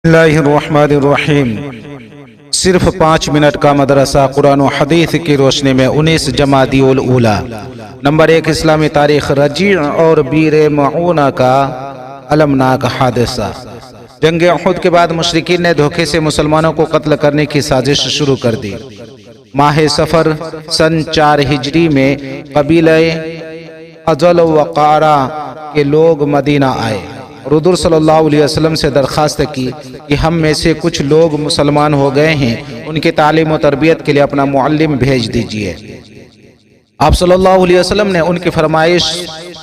اللہ الرحمن الرحیم۔ صرف 5 منٹ کا مدرسہ قرآن و حدیث کی روشنی میں 19 جمادی الاولیٰ۔ نمبر 1، اسلامی تاریخ رجیع اور بیر معونہ کا المناک حادثہ۔ جنگ احد کے بعد مشرکین نے دھوکے سے مسلمانوں کو قتل کرنے کی سازش شروع کر دی۔ ماہ سفر سن 4 ہجری میں قبیلہ اجل وقارہ کے لوگ مدینہ آئے اور حضور صلی اللہ علیہ وسلم سے درخواست کی کہ ہم میں سے کچھ لوگ مسلمان ہو گئے ہیں، ان کی تعلیم و تربیت کے لیے اپنا معلم بھیج دیجئے۔ آپ صلی اللہ علیہ وسلم نے ان کی فرمائش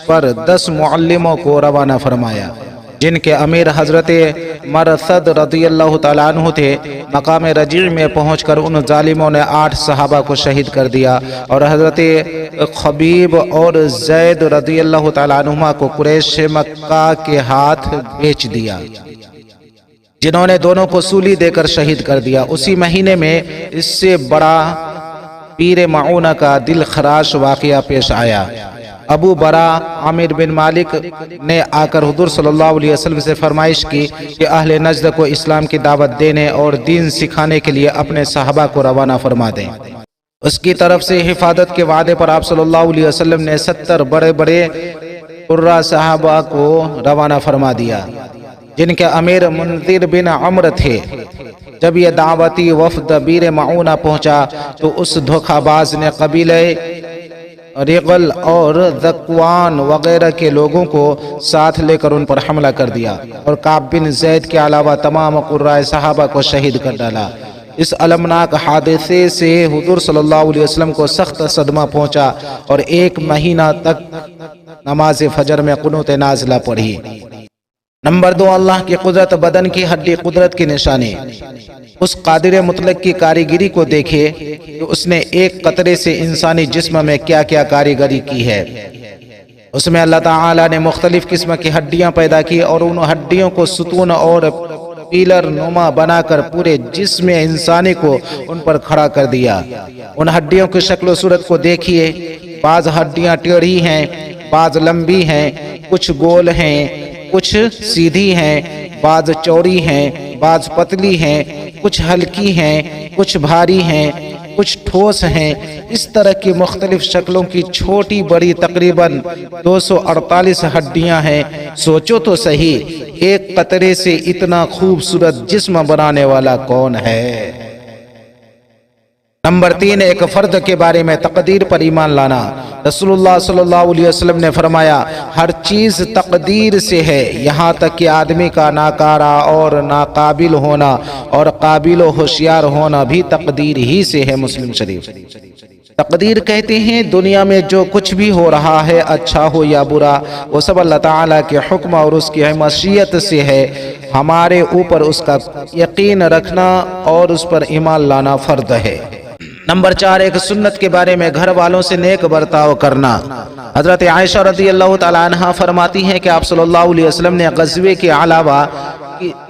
پر 10 معلموں کو روانہ فرمایا، جن کے امیر حضرت مرثد رضی اللہ تعالیٰ عنہ تھے۔ مقام رجیع میں پہنچ کر ان ظالموں نے 8 صحابہ کو شہید کر دیا اور حضرت خبیب اور زید رضی اللہ تعالیٰ عنہما کو قریش مکہ کے ہاتھ بیچ دیا، جنہوں نے دونوں کو سولی دے کر شہید کر دیا۔ اسی مہینے میں اس سے بڑا بیر معونہ کا دل خراش واقعہ پیش آیا۔ ابو برا عامر بن مالک نے آ کر حضور صلی اللہ علیہ وسلم سے فرمائش کی کہ اہل نجد کو اسلام کی دعوت دینے اور دین سکھانے کے لیے اپنے صحابہ کو روانہ فرما دیں۔ اس کی طرف سے حفاظت کے وعدے پر آپ صلی اللہ علیہ وسلم نے 70 بڑے بڑے قرہ صحابہ کو روانہ فرما دیا، جن کے امیر منذر بن عمرو تھے۔ جب یہ دعوتی وفد بیر معونہ پہنچا تو اس دھوکہ باز نے قبیلہ رغل اور ذکوان وغیرہ کے لوگوں کو ساتھ لے کر ان پر حملہ کر دیا اور کعب بن زید کے علاوہ تمام قرائے صحابہ کو شہید کر ڈالا۔ اس المناک حادثے سے حضور صلی اللہ علیہ وسلم کو سخت صدمہ پہنچا اور 1 مہینہ تک نماز فجر میں قنوت نازلہ پڑھی۔ نمبر 2، اللہ کی قدرت بدن کی ہڈی قدرت کی نشانی۔ اس قادر مطلق کی کاریگری کو دیکھے کہ اس نے ایک قطرے سے انسانی جسم میں کیا کیا کاریگری کی ہے۔ اس میں اللہ تعالیٰ نے مختلف قسم کی ہڈیاں پیدا کی اور ان ہڈیوں کو ستون اور پیلر نما بنا کر پورے جسم انسانی کو ان پر کھڑا کر دیا۔ ان ہڈیوں کی شکل و صورت کو دیکھیے، بعض ہڈیاں ٹیڑھی ہیں، بعض لمبی ہیں، کچھ گول ہیں، کچھ سیدھی ہیں، بعض چوڑی ہیں، بعض پتلی ہیں، کچھ ہلکی ہیں، کچھ بھاری ہیں، کچھ ٹھوس ہیں۔ اس طرح کی مختلف شکلوں کی چھوٹی بڑی تقریباً 248 ہڈیاں ہیں۔ سوچو تو صحیح، ایک قطرے سے اتنا خوبصورت جسم بنانے والا کون ہے؟ نمبر 3، ایک فرد کے بارے میں تقدیر پر ایمان لانا۔ رسول اللہ صلی اللہ علیہ وسلم نے فرمایا، ہر چیز تقدیر سے ہے، یہاں تک کہ آدمی کا ناکارہ اور ناقابل ہونا اور قابل و ہوشیار ہونا بھی تقدیر ہی سے ہے۔ مسلم شریف۔ تقدیر کہتے ہیں دنیا میں جو کچھ بھی ہو رہا ہے، اچھا ہو یا برا، وہ سب اللہ تعالیٰ کے حکم اور اس کی مشیت سے ہے۔ ہمارے اوپر اس کا یقین رکھنا اور اس پر ایمان لانا فرض ہے۔ نمبر 4، ایک سنت کے بارے میں گھر والوں سے نیک برتاؤ کرنا۔ حضرت عائشہ رضی اللہ تعالیٰ عنہا فرماتی ہیں کہ آپ صلی اللہ علیہ وسلم نے غزوے کے علاوہ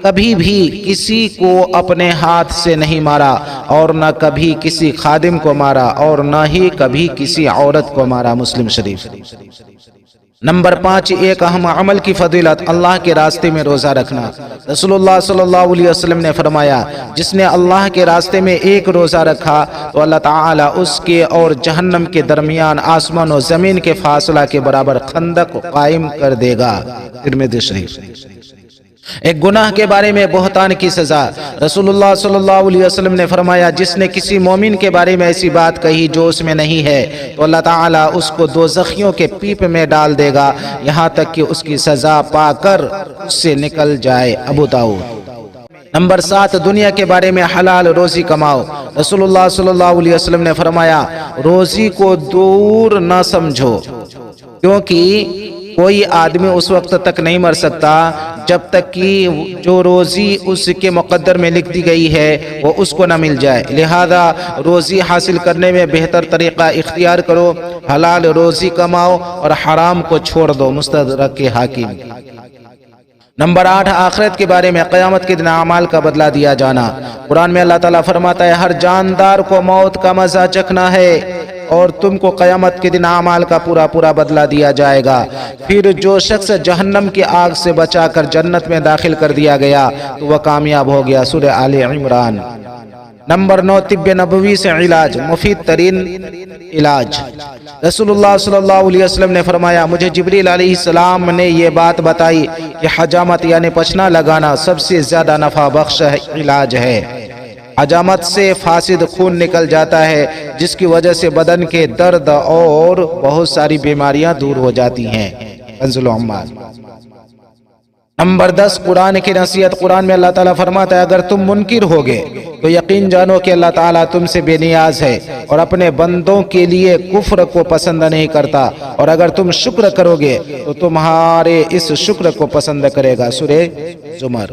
کبھی بھی کسی کو اپنے ہاتھ سے نہیں مارا اور نہ کبھی کسی خادم کو مارا اور نہ ہی کبھی کسی عورت کو مارا۔ مسلم شریف۔ نمبر 5، ایک اہم عمل کی فضیلت، اللہ کے راستے میں روزہ رکھنا۔ رسول اللہ صلی اللہ علیہ وسلم نے فرمایا، جس نے اللہ کے راستے میں ایک روزہ رکھا تو اللہ تعالیٰ اس کے اور جہنم کے درمیان آسمان و زمین کے فاصلہ کے برابر خندق قائم کر دے گا۔ ترمذی شریف۔ ایک گناہ کے بارے میں بہتان کی سزا۔ رسول اللہ صلی اللہ علیہ وسلم نے فرمایا، جس نے کسی مومن کے بارے میں ایسی بات کہی جو اس میں نہیں ہے تو اللہ تعالیٰ اس کو دوزخیوں کے پیپ میں ڈال دے گا، یہاں تک کہ اس کی سزا پا کر اس سے نکل جائے۔ ابو داؤد۔ نمبر 7، دنیا کے بارے میں حلال روزی کماؤ۔ رسول اللہ صلی اللہ علیہ وسلم نے فرمایا، روزی کو دور نہ سمجھو، کیونکہ کوئی آدمی اس وقت تک نہیں مر سکتا جب تک کہ جو روزی اس کے مقدر میں لکھ دی گئی ہے وہ اس کو نہ مل جائے۔ لہذا روزی حاصل کرنے میں بہتر طریقہ اختیار کرو، حلال روزی کماؤ اور حرام کو چھوڑ دو۔ مستدرک حاکم۔ نمبر 8، آخرت کے بارے میں قیامت کے دن اعمال کا بدلہ دیا جانا۔ قرآن میں اللہ تعالیٰ فرماتا ہے، ہر جاندار کو موت کا مزہ چکھنا ہے اور تم کو قیامت کے دن اعمال کا پورا پورا بدلہ دیا جائے گا۔ پھر جو شخص جہنم کی آگ سے بچا کر جنت میں داخل کر دیا گیا تو وہ کامیاب ہو گیا۔ سورہ آل عمران۔ نمبر 9، طب نبوی سے علاج، مفید ترین علاج۔ رسول اللہ صلی اللہ علیہ وسلم نے فرمایا، مجھے جبریل علیہ السلام نے یہ بات بتائی کہ حجامت یعنی پچنا لگانا سب سے زیادہ نفع بخش علاج ہے۔ حجامت سے فاسد خون نکل جاتا ہے، جس کی وجہ سے بدن کے درد اور بہت ساری بیماریاں دور ہو جاتی ہیں۔ کنز العمال۔ نمبر 10، قرآن کی نصیحت۔ قرآن میں اللہ تعالیٰ فرماتا ہے، اگر تم منکر ہوگے تو یقین جانو کہ اللہ تعالیٰ تم سے بے نیاز ہے اور اپنے بندوں کے لیے کفر کو پسند نہیں کرتا، اور اگر تم شکر کرو گے تو تمہارے اس شکر کو پسند کرے گا۔ سورہ زمر۔